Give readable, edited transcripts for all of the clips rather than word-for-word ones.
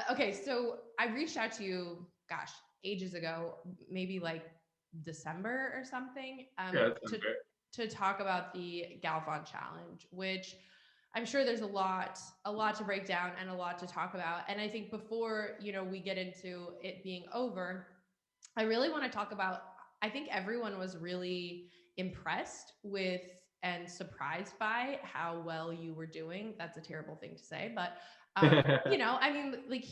Okay, so I reached out to you, gosh, ages ago, maybe like December or something, Yeah, that sounds great. to talk about the Galfond challenge, which I'm sure there's a lot to break down and a lot to talk about. And I think before, we get into it being over, I really want to talk about, I think everyone was really impressed with and surprised by how well you were doing. That's a terrible thing to say, but I mean, like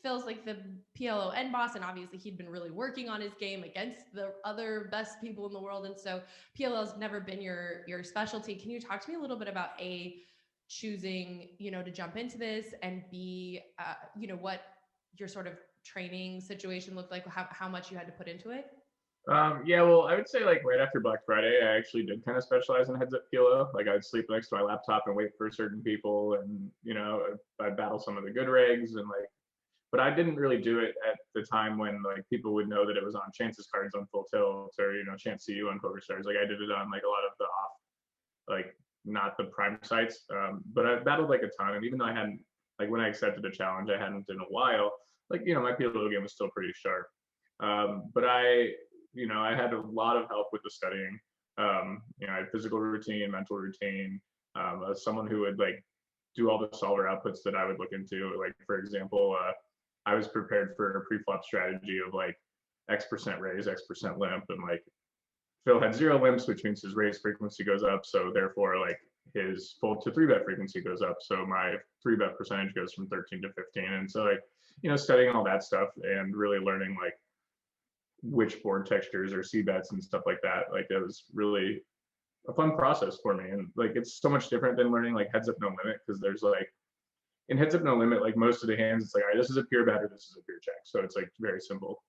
Phil's like the PLON boss, and obviously he'd been really working on his game against the other best people in the world, and so PLO's never been your specialty. Can you talk to me a little bit about choosing, to jump into this, and B, what your sort of training situation looked like, how much you had to put into it? Yeah, well, I would say like right after Black Friday, I actually did kind of specialize in heads up kilo. Like I'd sleep next to my laptop and wait for certain people, and I'd battle some of the good regs and like. But I didn't really do it at the time when like people would know that it was on Chance's cards on Full Tilt or Chance CU on PokerStars. Like I did it on like a lot of the off, like not the prime sites. But I battled like a ton, and even though I hadn't like when I accepted a challenge, I hadn't in a while. Like my PLO game was still pretty sharp. But I had a lot of help with the studying. I had physical routine, mental routine. As someone who would like do all the solver outputs that I would look into. Like for example, I was prepared for a pre-flop strategy of like X% raise, X% limp, and like Phil had 0 limps, which means his raise frequency goes up. So therefore, like his fold to 3-bet frequency goes up. So my 3-bet percentage goes from 13 to 15. And so like, studying all that stuff and really learning like which board textures or C bets and stuff like that. Like it was really a fun process for me. And like it's so much different than learning like heads up no limit, because there's like in heads up no limit, like most of the hands, it's like, all right, this is a pure bet or this is a pure check. So it's like very simple.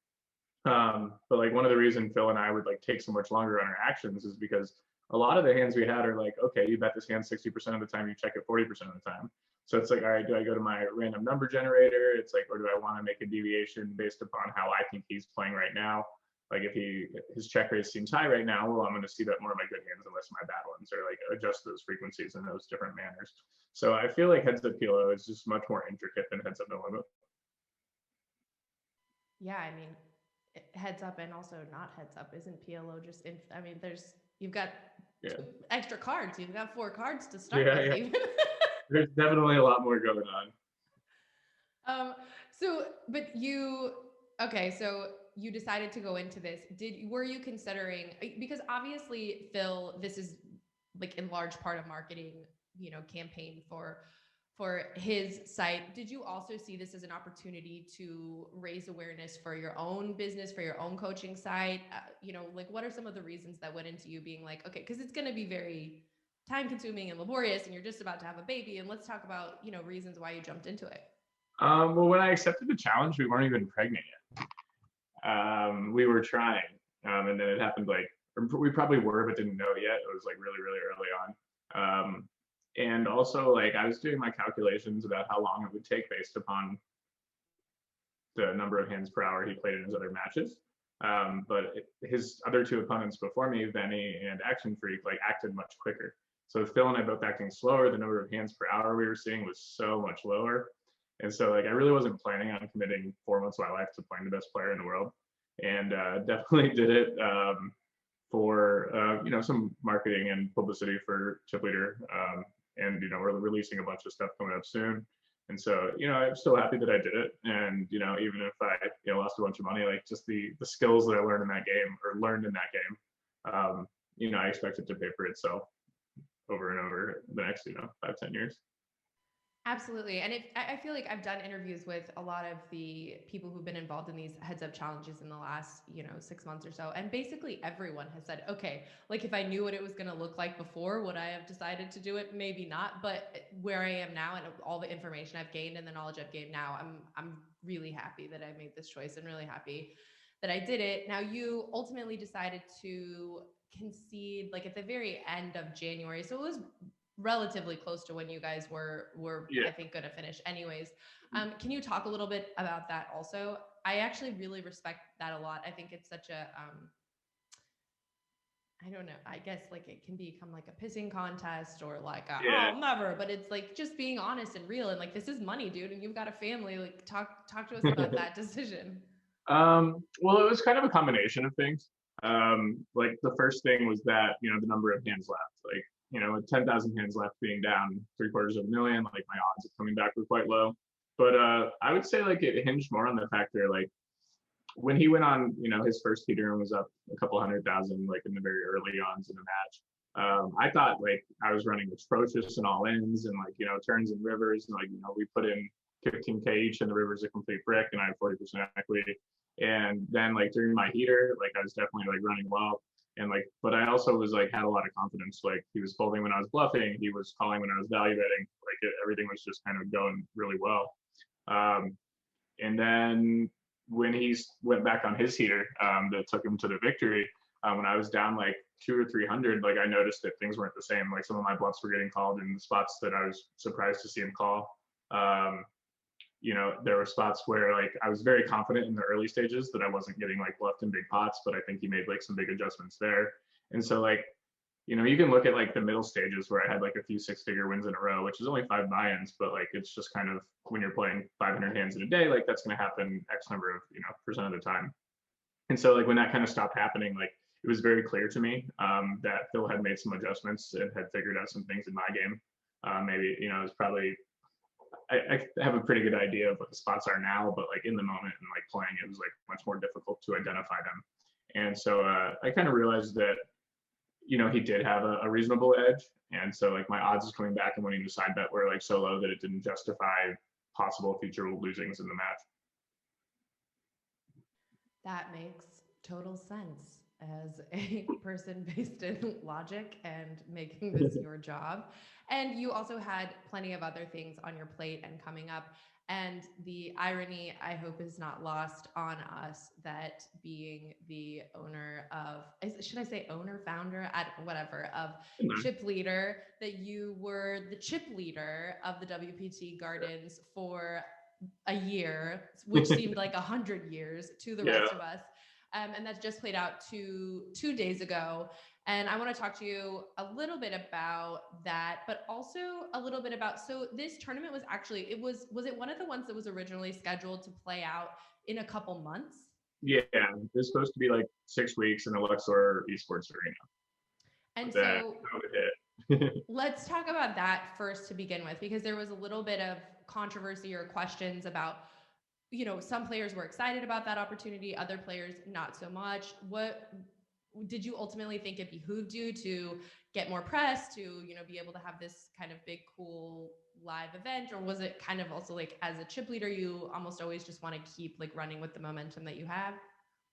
But like one of the reasons Phil and I would like take so much longer on our actions is because a lot of the hands we had are like, okay, you bet this hand 60% of the time, you check it 40% of the time. So it's like, all right, do I go to my random number generator? It's like, or do I want to make a deviation based upon how I think he's playing right now? Like if his check raise seems high right now, well, I'm going to see that more of my good hands and less of my bad ones, or like adjust those frequencies in those different manners. So I feel like heads up kilo is just much more intricate than heads up no limit. Yeah, I mean, heads up and also not heads up. Isn't PLO just I mean, you've got Yeah. 2 extra cards. You've got 4 cards to start Yeah, with, yeah. even. There's definitely a lot more going on. um, but okay, so you decided to go into this. Were you considering, because obviously, Phil, this is like in large part a marketing, campaign for his site. Did you also see this as an opportunity to raise awareness for your own business, for your own coaching site? Like what are some of the reasons that went into you being like, okay, because it's going to be very time consuming and laborious, and you're just about to have a baby, and let's talk about, reasons why you jumped into it. Well, when I accepted the challenge, we weren't even pregnant yet. We were trying, and then it happened like we probably were, but didn't know yet. It was like really, really early on. And also, like I was doing my calculations about how long it would take based upon the number of hands per hour he played in his other matches. But his other 2 opponents before me, Benny and Action Freak, like acted much quicker. So Phil and I both acting slower. The number of hands per hour we were seeing was so much lower. And so like I really wasn't planning on committing 4 months of my life to playing the best player in the world. And definitely did it for some marketing and publicity for Chip Leader. And we're releasing a bunch of stuff coming up soon. And so, I'm still happy that I did it. And, even if I, lost a bunch of money, like just the skills that I learned in that game, I expect it to pay for itself over and over the next, 5-10 years. Absolutely. And I feel like I've done interviews with a lot of the people who've been involved in these heads up challenges in the last, 6 months or so. And basically everyone has said, okay, like if I knew what it was going to look like before, would I have decided to do it? Maybe not. But where I am now and all the information I've gained and the knowledge I've gained now, I'm really happy that I made this choice and really happy that I did it. Now, you ultimately decided to concede like at the very end of January. So it was relatively close to when you guys were Yeah. I think going to finish anyways. Can you talk a little bit about that also? I actually really respect that a lot. I think it's such a I don't know. I guess like it can become like a pissing contest or like a, Yeah. oh, never. But it's like just being honest and real and like this is money, dude, and you've got a family. Like talk to us about that decision. Well, it was kind of a combination of things. Like the first thing was that, the number of hands left, like, with 10,000 hands left being down 750,000, like my odds of coming back were quite low. But I would say like it hinged more on the factor, like when he went on, his first heater and was up a couple 100,000, like in the very early ons in the match. I thought like I was running atrocious in all ends and like, turns and rivers and like, we put in 15K each and the river's a complete brick and I had 40% equity. And then like during my heater, like I was definitely like running well. And like, but I also was like, had a lot of confidence. Like he was folding when I was bluffing. He was calling when I was value betting. Like everything was just kind of going really well. And then when he went back on his heater that took him to the victory, when I was down like 200 or 300, like I noticed that things weren't the same. Like some of my bluffs were getting called in the spots that I was surprised to see him call. Um, there were spots where like I was very confident in the early stages that I wasn't getting like bluffed in big pots, but I think he made like some big adjustments there. And so like, you can look at like the middle stages where I had like a few 6-figure wins in a row, which is only 5 buy-ins, but like it's just kind of when you're playing 500 hands in a day, like that's going to happen X number of percent of the time. And so like when that kind of stopped happening, like it was very clear to me that Phil had made some adjustments and had figured out some things in my game. Maybe it was probably I have a pretty good idea of what the spots are now, but like in the moment and like playing, it was like much more difficult to identify them. And so I kind of realized that, he did have a reasonable edge. And so like my odds of coming back and winning the side bet were like so low that it didn't justify possible future losings in the match. That makes total sense as a person based in logic and making this your job. And you also had plenty of other things on your plate and coming up. And the irony, I hope, is not lost on us that being the owner of, should I say owner, founder, whatever, of Chip Leader, that you were the chip leader of the WPT Gardens for a year, which seemed like 100 years to the rest of us. And that's just played out two days ago. And I want to talk to you a little bit about that, but also a little bit about, so this tournament was actually, was it one of the ones that was originally scheduled to play out in a couple months? Yeah, it was supposed to be like 6 weeks in the Luxor Esports Arena. And so let's talk about that first to begin with, because there was a little bit of controversy or questions about, some players were excited about that opportunity, other players not so much. What did you ultimately think it behooved you to get more press, to be able to have this kind of big cool live event, or was it kind of also like as a chip leader you almost always just want to keep like running with the momentum that you have?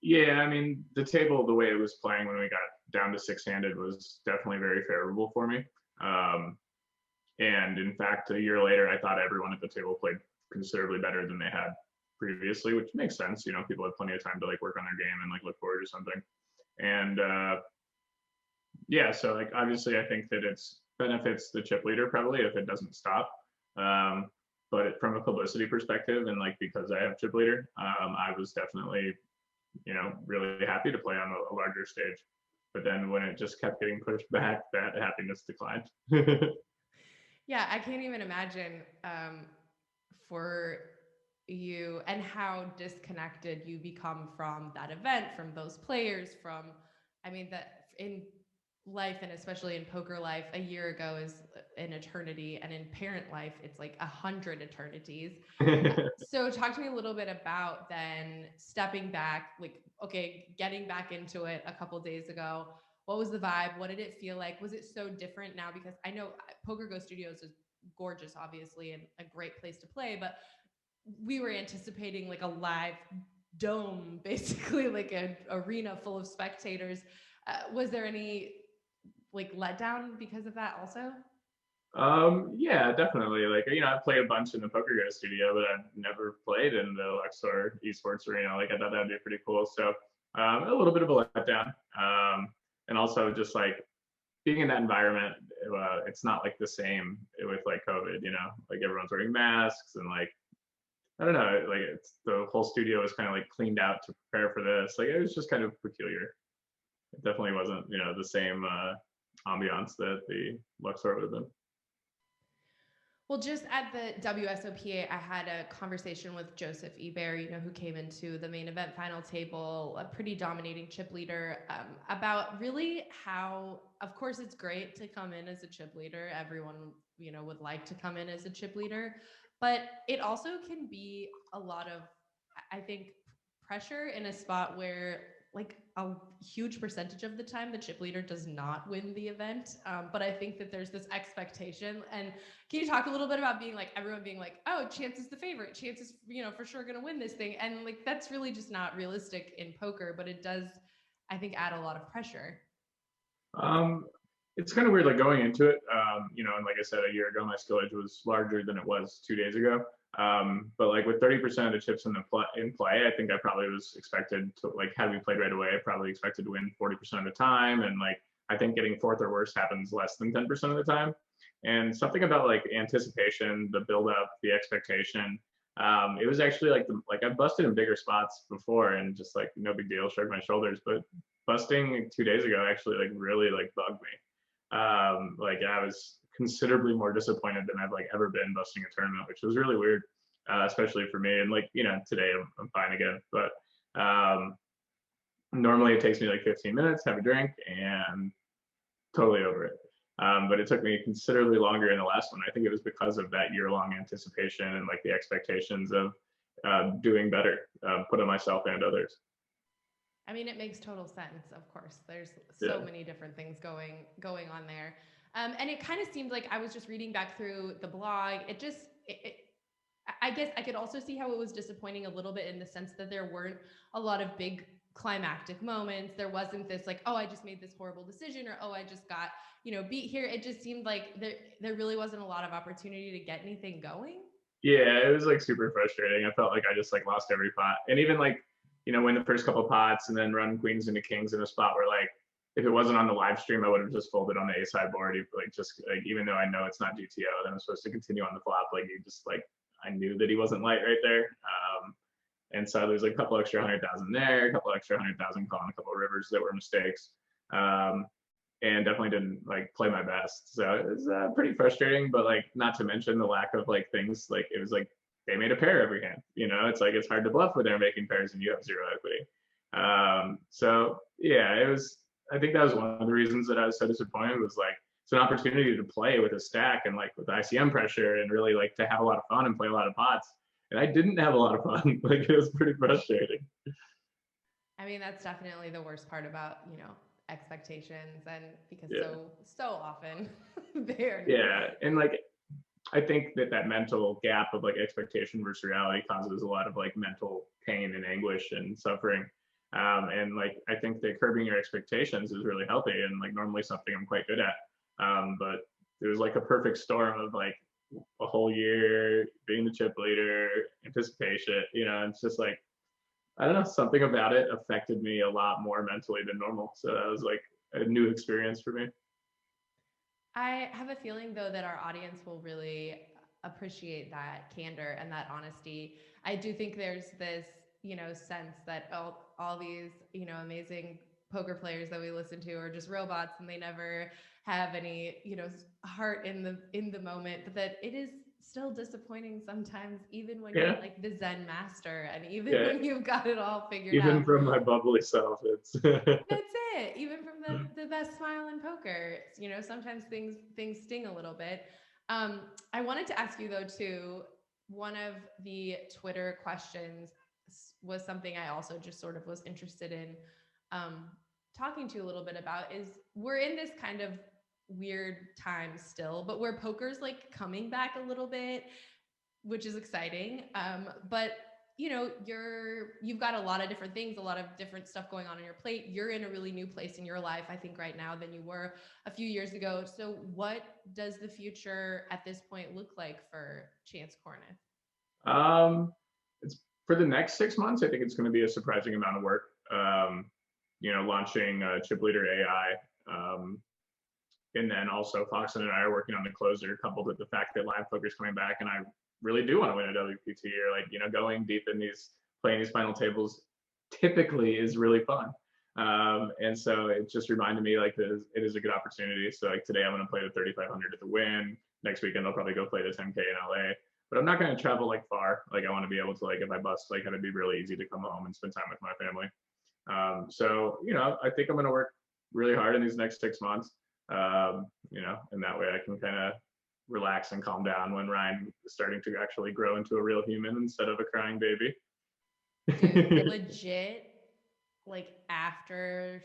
Yeah, I mean the table, the way it was playing when we got down to 6-handed was definitely very favorable for me. And in fact, a year later, I thought everyone at the table played considerably better than they had previously, which makes sense. People have plenty of time to like work on their game and like look forward to something. And yeah, so like obviously, I think that it's benefits the chip leader probably if it doesn't stop. But from a publicity perspective, and like because I have chip leader, I was definitely really happy to play on a larger stage. But then when it just kept getting pushed back, that happiness declined. Yeah, I can't even imagine for you and how disconnected you become from that event, from those players, from, I mean, that in life and especially in poker life, a year ago is an eternity, and in parent life, it's like 100 eternities. So talk to me a little bit about then stepping back, like, okay, getting back into it a couple days ago. What was the vibe? What did it feel like? Was it so different now? Because I know Poker Go Studios is gorgeous, obviously, and a great place to play, but we were anticipating like a live dome, basically like an arena full of spectators. Was there any like letdown because of that also? Yeah, definitely. Like, I played a bunch in the Poker Go studio, but I've never played in the Luxor Esports Arena. Like, I thought that'd be pretty cool. So, a little bit of a letdown. And also just like being in that environment, it's not like the same with like COVID, like everyone's wearing masks and like, I don't know, like the whole studio is kind of like cleaned out to prepare for this. Like, it was just kind of peculiar. it definitely wasn't, the same ambiance that the Luxor would have been. Well, just at the WSOPA, I had a conversation with Joseph Ebert, who came into the main event final table, a pretty dominating chip leader, about really how, of course, it's great to come in as a chip leader. Everyone, would like to come in as a chip leader, but it also can be a lot of, I think, pressure in a spot where, like, a huge percentage of the time the chip leader does not win the event. But I think that there's this expectation. And can you talk a little bit about everyone being like, oh, Chance is the favorite, Chance is, for sure going to win this thing. And like, that's really just not realistic in poker, but it does, I think, add a lot of pressure. It's kind of weird, like going into it, and like I said, a year ago, my skill edge was larger than it was 2 days ago. But like with 30% of the chips in play, I think I probably was expected to, like, had we played right away, I probably expected to win 40% of the time. And like, I think getting fourth or worse happens less than 10% of the time. And something about like anticipation, the build up, the expectation, it was actually like I've busted in bigger spots before and just like no big deal, shrugged my shoulders. But busting 2 days ago actually like really like bugged me. Like I was considerably more disappointed than I've like ever been busting a tournament, which was really weird, especially for me. And like, today I'm fine again, but normally it takes me like 15 minutes, have a drink, and totally over it. But it took me considerably longer in the last one. I think it was because of that year-long anticipation and like the expectations of doing better, put on myself and others. I mean, it makes total sense. Of course, there's so many different things going on there, and it kind of seemed like I was just reading back through the blog. I guess I could also see how it was disappointing a little bit in the sense that there weren't a lot of big climactic moments. There wasn't this like, oh, I just made this horrible decision, or oh, I just got beat here. It just seemed like there really wasn't a lot of opportunity to get anything going. Yeah, it was like super frustrating. I felt like I just like lost every pot, and even like win the first couple pots and then run queens into kings in a spot where like if it wasn't on the live stream, I would have just folded on the ace high board. Like just like even though I know it's not GTO, then I'm supposed to continue on the flop. Like you just like I knew that he wasn't light right there. And so there's like a couple extra 100,000 there, a couple extra 100,000 calling a couple of rivers that were mistakes. And definitely didn't like play my best. So it was pretty frustrating, but like not to mention the lack of like things like it was like they made a pair every hand. It's like it's hard to bluff when they're making pairs and you have zero equity. So yeah, it was. I think that was one of the reasons that I was so disappointed. Was like it's an opportunity to play with a stack and like with ICM pressure and really like to have a lot of fun and play a lot of pots. And I didn't have a lot of fun. Like it was pretty frustrating. I mean, that's definitely the worst part about expectations, and because so often they're and like I think that mental gap of like expectation versus reality causes a lot of like mental pain and anguish and suffering. And like I think that curbing your expectations is really healthy and like normally something I'm quite good at. But it was like a perfect storm of like a whole year being the chip leader, anticipation. It's just like I don't know, something about it affected me a lot more mentally than normal. So that was like a new experience for me. I have a feeling though that our audience will really appreciate that candor and that honesty. I do think there's this, sense that all these, amazing poker players that we listen to are just robots and they never have any, heart in the moment, but that it is still disappointing sometimes, even when you're like the Zen master and even when you've got it all figured out. Even from my bubbly self, it's that's it. Even from the best smile in poker, sometimes things sting a little bit. I wanted to ask you though too, one of the Twitter questions was something I also just sort of was interested in talking to you a little bit about is we're in this kind of weird time still, but where poker's like coming back a little bit, which is exciting. But you've got a lot of different things, a lot of different stuff going on your plate. You're in a really new place in your life, I think, right now than you were a few years ago. So what does the future at this point look like for Chance Kornuth? It's for the next 6 months. I think it's going to be a surprising amount of work. Launching Chip Leader AI. And then also Fox and I are working on the closer, coupled with the fact that live poker is coming back, and I really do want to win a WPT, or like going deep in playing these final tables typically is really fun. And so it just reminded me like that it is a good opportunity. So like today I'm going to play the 3,500 at the Wynn. Next weekend I'll probably go play the 10K in LA. But I'm not going to travel like far. Like I want to be able to like if I bust, like have it be really easy to come home and spend time with my family. So I think I'm going to work really hard in these next 6 months. And that way I can kind of relax and calm down when Ryan is starting to actually grow into a real human instead of a crying baby. Dude, legit, like after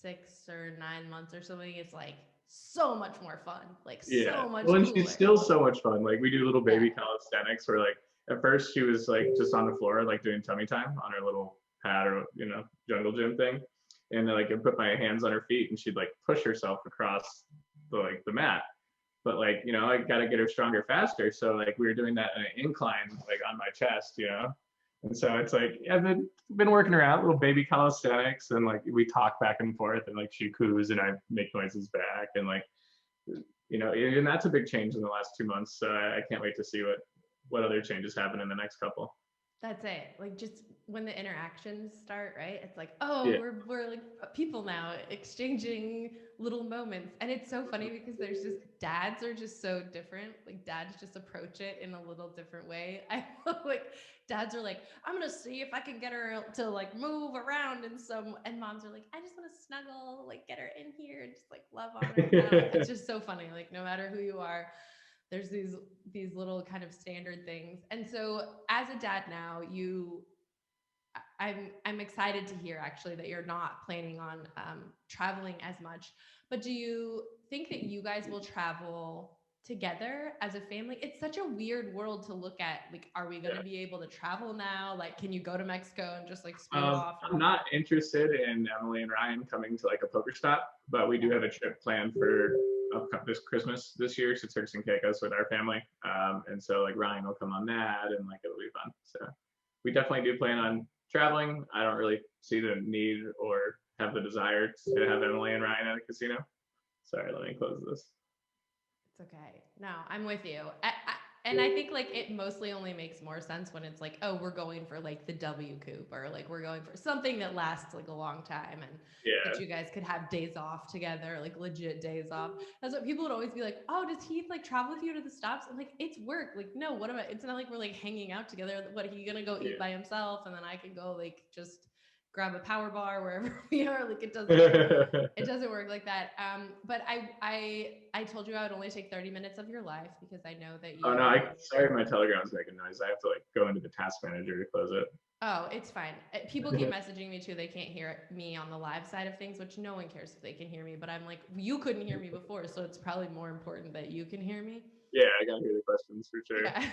6 or 9 months or something, it's like so much more fun, like Yeah. so much Well, and she's cooler. still so much fun. Like we do little Yeah. baby calisthenics where like at first she was like just on the floor, like doing tummy time on her little pad or jungle gym thing. And then like I put my hands on her feet and she'd like push herself across the mat. But like, I gotta get her stronger faster. So like we were doing that in an incline, like on my chest. And so it's like, yeah, I've been working around little baby calisthenics and like we talk back and forth and like she coos and I make noises back and like and that's a big change in the last 2 months. So I can't wait to see what other changes happen in the next couple. That's it. Like just when the interactions start, right? It's like, oh, Yeah. we're like people now exchanging little moments. And it's so funny because there's just dads are just so different. Like dads just approach it in a little different way. I like dads are like, I'm gonna see if I can get her to like move around and moms are like, I just want to snuggle, like get her in here and just like love on her. It's just so funny. Like no matter who you are, there's these little kind of standard things. And so as a dad now, I'm excited to hear actually that you're not planning on traveling as much. But do you think that you guys will travel together as a family? It's such a weird world to look at. Like, are we going to be able to travel now? Like, can you go to Mexico and just like speed off? I'm not interested in Emily and Ryan coming to like a poker stop, but we do have a trip planned for this Christmas this year to Turks and Caicos with our family. And so like Ryan will come on that and like it'll be fun. So we definitely do plan on traveling. I don't really see the need or have the desire to have Emily and Ryan at a casino. Sorry, let me close this. It's okay. No, I'm with you. And I think like it mostly only makes more sense when it's like, oh, we're going for like the W Coop or like we're going for something that lasts like a long time and that you guys could have days off together, like legit days off. That's what people would always be like, oh, does he like travel with you to the stops? I'm like, it's work. Like, no, what about it's not like we're like hanging out together. What are you gonna go eat by himself and then I can go like just grab a power bar wherever we are. Like it doesn't work like that. But I told you I would only take 30 minutes of your life because I know that you. Oh no, sorry, my Telegram's making noise. I have to like go into the task manager to close it. Oh, it's fine. People keep messaging me too. They can't hear me on the live side of things, which no one cares if they can hear me. But I'm like, you couldn't hear me before, so it's probably more important that you can hear me. Yeah, I gotta hear the questions for sure. Yeah.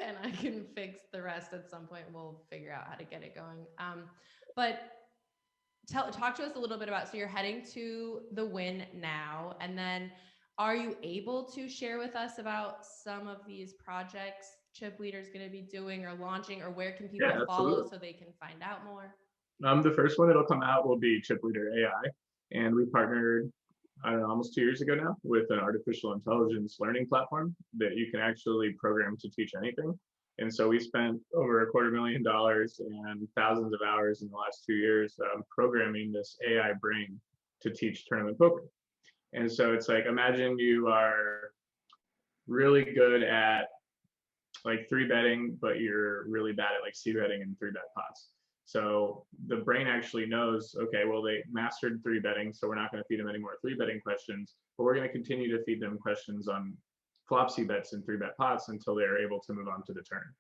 And I can fix the rest at some point. We'll figure out how to get it going. But talk to us a little bit about, so you're heading to the Wynn now, and then are you able to share with us about some of these projects Chip Leader's going to be doing or launching, or where can people follow so they can find out more? The first one that'll come out will be Chip Leader AI, and we partnered, I don't know, almost 2 years ago now with an artificial intelligence learning platform that you can actually program to teach anything. And so we spent over $250,000 and thousands of hours in the last 2 years programming this AI brain to teach tournament poker. And so it's like, imagine you are really good at like 3-betting, but you're really bad at like c-betting and 3-bet pots. So the brain actually knows, okay, well, they mastered 3-betting, so we're not going to feed them any more 3-betting questions, but we're going to continue to feed them questions on flop c-bets and 3-bet pots until they're able to move on to the turn.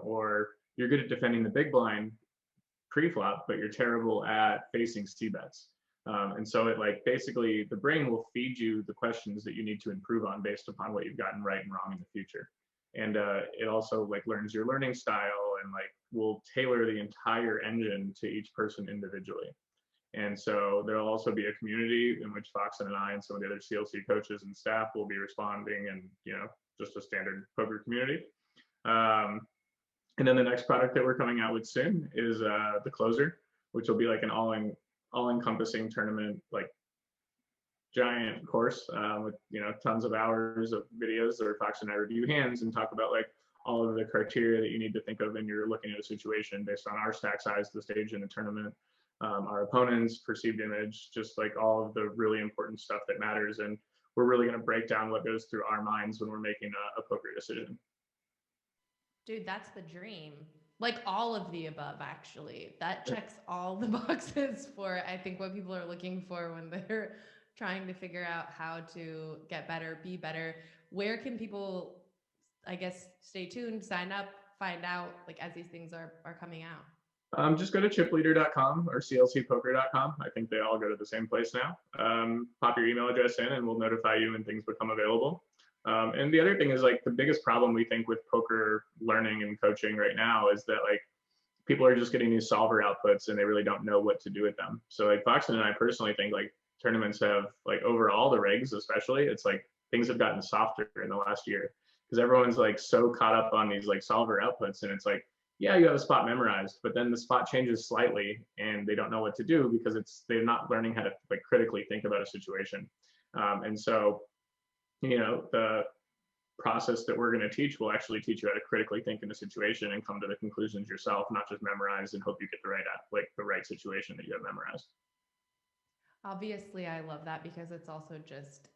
Or you're good at defending the big blind pre-flop, but you're terrible at facing c-bets. And so it like basically the brain will feed you the questions that you need to improve on based upon what you've gotten right and wrong in the future. And it also like learns your learning style and like will tailor the entire engine to each person individually. And so there'll also be a community in which Fox and I and some of the other CLC coaches and staff will be responding, and just a standard poker community. And then the next product that we're coming out with soon is the Closer, which will be like an all-encompassing tournament, like giant course with tons of hours of videos where Fox and I review hands and talk about like all of the criteria that you need to think of when you're looking at a situation based on our stack size, the stage in the tournament, our opponent's perceived image, just like all of the really important stuff that matters. And we're really going to break down what goes through our minds when we're making a poker decision. Dude, that's the dream. Like all of the above, actually. That checks all the boxes for, I think, what people are looking for when they're trying to figure out how to get better, be better. Where can people, I guess, stay tuned, sign up, find out, like, as these things are coming out? Just go to chipleader.com or clcpoker.com. I think they all go to the same place now. Pop your email address in and we'll notify you when things become available. And the other thing is, like, the biggest problem we think with poker learning and coaching right now is that, like, people are just getting these solver outputs and they really don't know what to do with them. So, like, Foxton and I personally think, like, tournaments have, like, overall the regs especially, it's like things have gotten softer in the last year because everyone's like so caught up on these like solver outputs, and it's like, yeah, you have a spot memorized, but then the spot changes slightly and they don't know what to do because they're not learning how to, like, critically think about a situation. And so, you know, the process that we're going to teach will actually teach you how to critically think in a situation and come to the conclusions yourself, not just memorize and hope you get the right situation that you have memorized. Obviously, I love that because it's also just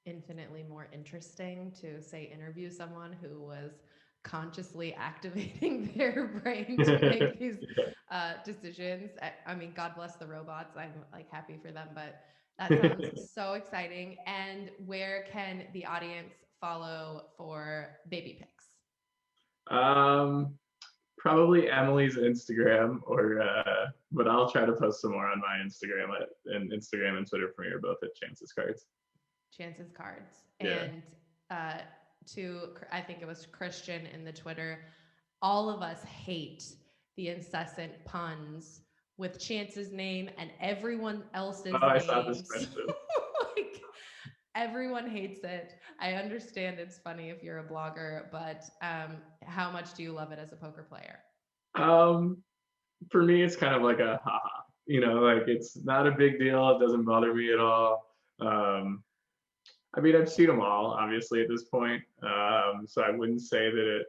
infinitely more interesting to, say, interview someone who was consciously activating their brain to make these decisions. I mean, God bless the robots. I'm like happy for them, but that sounds so exciting. And where can the audience follow for baby pics? Probably Emily's Instagram, but I'll try to post some more on my Instagram. And Instagram and Twitter for me are both at Chances Cards. Chances Cards. Yeah. And I think it was Christian in the Twitter, all of us hate the incessant puns with Chance's name and everyone else's names. I saw this question. Like, everyone hates it. I understand it's funny if you're a blogger, but how much do you love it as a poker player? For me, it's kind of like a haha. You know, like, it's not a big deal. It doesn't bother me at all. I mean, I've seen them all, obviously, at this point. So I wouldn't say that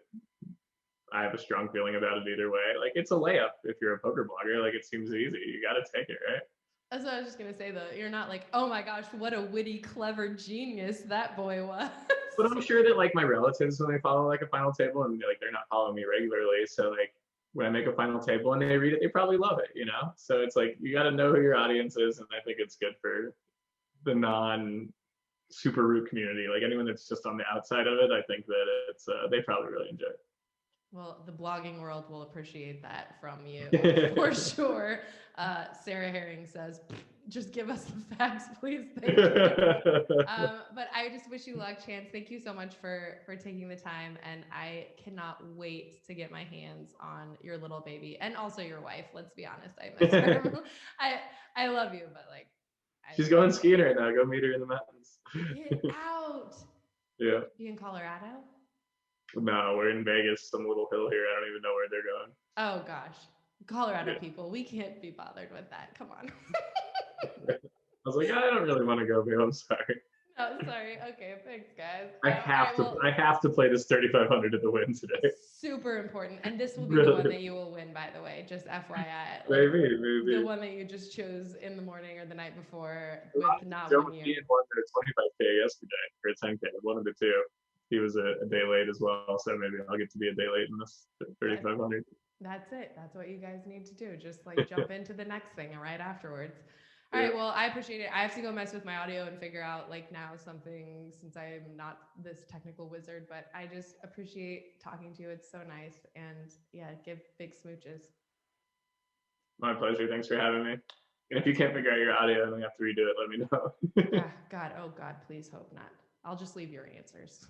I have a strong feeling about it either way. Like, it's a layup if you're a poker blogger. Like, it seems easy. You got to take it, right? That's what I was just gonna say, though. You're not like, oh my gosh, what a witty, clever genius that boy was. But I'm sure that, like, my relatives, when they follow like a final table, and like they're not following me regularly, so like when I make a final table and they read it, they probably love it, you know. So it's like, you got to know who your audience is, and I think it's good for the non super root community. Like, anyone that's just on the outside of it, I think that it's they probably really enjoy it. Well, the blogging world will appreciate that from you for sure. Sarah Herring says, just give us the facts, please. Thank you. But I just wish you luck, Chance. Thank you so much for taking the time. And I cannot wait to get my hands on your little baby and also your wife. Let's be honest. I miss her. I love you, but like, she's going skiing right now. Go meet her in the mountains. Get out. Yeah. You in Colorado? No, we're in Vegas, some little hill here. I don't even know where they're going. Oh gosh, Colorado people, we can't be bothered with that. Come on. I was like, I don't really want to go, babe. I'm sorry. Oh, sorry. Okay, thanks, guys. I have to play this 3,500 at the win today. Super important, and this will be the one that you will win, by the way. Just FYI. Maybe. The one that you just chose in the morning or the night before with not 1 year. He won the 25K yesterday, or 10K, one of the two. He was a day late as well, so maybe I'll get to be a day late in this 3,500. That's it. That's what you guys need to do. Just like jump into the next thing right afterwards. All right. Well, I appreciate it. I have to go mess with my audio and figure out like now something, since I am not this technical wizard, but I just appreciate talking to you. It's so nice. And yeah, give big smooches. My pleasure. Thanks for having me. And if you can't figure out your audio and we have to redo it, let me know. Yeah, God. Oh God, please hope not. I'll just leave your answers.